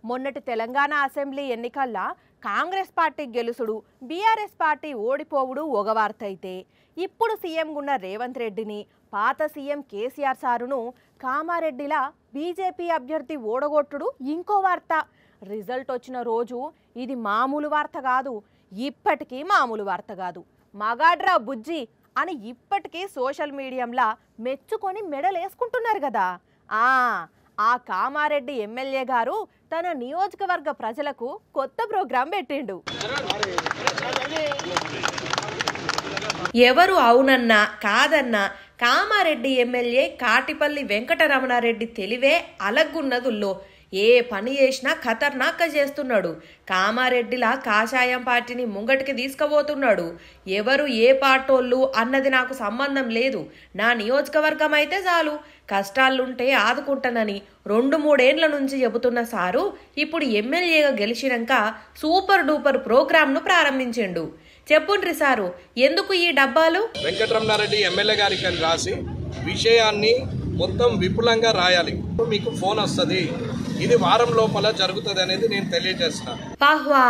మొన్నటి తెలంగాణ అసెంబ్లీ ఎన్నికల్లో Congress party గెలుసుడు BRS party ఓడిపోవుడు ఒక వార్త అయితే ఇప్పుడు సీఎం ఉన్న రేవంత్ రెడ్డిని పాత సీఎం కేసీఆర్ సారును కామారెడ్డిలా బీజేపీ అభ్యర్థి ఓడగొట్టుడు ఇంకో వార్త. రిజల్ట్ వచ్చిన రోజు ఇది మామూలు వార్త కాదు, ఇప్పటికీ మామూలు వార్త కాదు. మగాడ్రా బుజ్జి అని ఇప్పటికీ సోషల్ మీడియాలో మెచ్చుకొని మెడలేసుకుంటున్నారు కదా. ఆ కామారెడ్డి ఎమ్మెల్యే గారు తన నియోజకవర్గ ప్రజలకు కొత్త ప్రోగ్రాం పెట్టిండు. ఎవరు అవునన్నా కాదన్నా కామారెడ్డి ఎమ్మెల్యే కాటిపల్లి వెంకటరమణారెడ్డి తెలివే అలగ్గున్నదుల్లో ఏ పని చేసినా ఖతర్నాక్ చేస్తున్నాడు. కామారెడ్డిలా కాషాయం పార్టీని ముంగటికి తీసుకుపోతున్నాడు. ఎవరు ఏ పార్టోళ్ళు అన్నది నాకు సంబంధం లేదు, నా నియోజకవర్గం అయితే చాలు, కష్టాలుంటే ఆదుకుంటానని 2-3 ఏండ్ల నుంచి చెబుతున్న సారు ఇప్పుడు ఎమ్మెల్యేగా గెలిచినాక సూపర్ డూపర్ ప్రోగ్రాంను ప్రారంభించిండు. చెప్పుండ్రి సారు, ఎందుకు ఈ డబ్బాలు? వెంకటరమణారెడ్డి ఎమ్మెల్యే గారికి అని రాసి విషయాన్ని మొత్తం విపులంగా రాయాలి, మీకు ఫోన్ వస్తుంది, ఇది వారం లోపల జరుగుతుంది అనేది నేను తెలియజేస్తాను. వాహ్వా,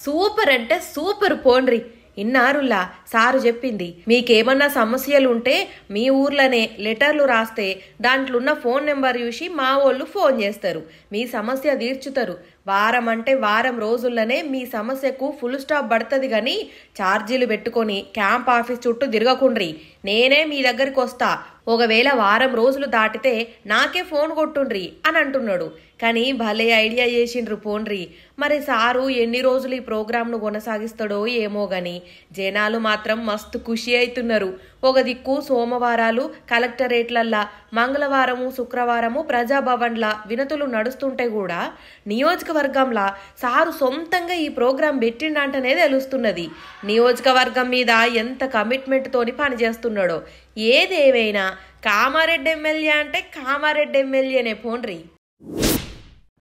సూపర్ అంటే సూపర్. పోండ్రి, ఇన్నారులా సారు చెప్పింది. మీకేమన్నా సమస్యలు ఉంటే మీ ఊర్లోనే లెటర్లు రాస్తే దాంట్లో ఉన్న ఫోన్ నెంబర్ చూసి మా వాళ్ళు ఫోన్ చేస్తారు, మీ సమస్య తీర్చుతారు. వారం అంటే వారం రోజుల్లోనే మీ సమస్యకు ఫుల్ స్టాప్ పడుతుంది. కానీ ఛార్జీలు పెట్టుకొని క్యాంప్ ఆఫీస్ చుట్టూ తిరగకుండ్రి, నేనే మీ దగ్గరికి వస్తా. ఒకవేళ వారం రోజులు దాటితే నాకే ఫోన్ కొట్టుండ్రి అని అంటున్నాడు. కానీ భలే ఐడియా చేసిండ్రు పోండ్రి. మరి సారు ఎన్ని రోజులు ఈ ప్రోగ్రాంను కొనసాగిస్తాడో ఏమో గాని జనాలు మాత్రం మస్తు ఖుషి అవుతున్నారు. ఒక దిక్కు సోమవారాలు కలెక్టరేట్లల్లా, మంగళవారము శుక్రవారము ప్రజాభవన్ల వినతులు నడుస్తుంటే కూడా నియోజకవర్గంలా సారు సొంతంగా ఈ ప్రోగ్రాం పెట్టిండంటనే తెలుస్తున్నది. నియోజకవర్గం మీద ఎంత కమిట్మెంట్ తోని పనిచేస్తున్నాడో. ఏదేవైనా కామారెడ్డి ఎమ్మెల్యే అంటే కామారెడ్డి ఎమ్మెల్యేనే పోండ్రి.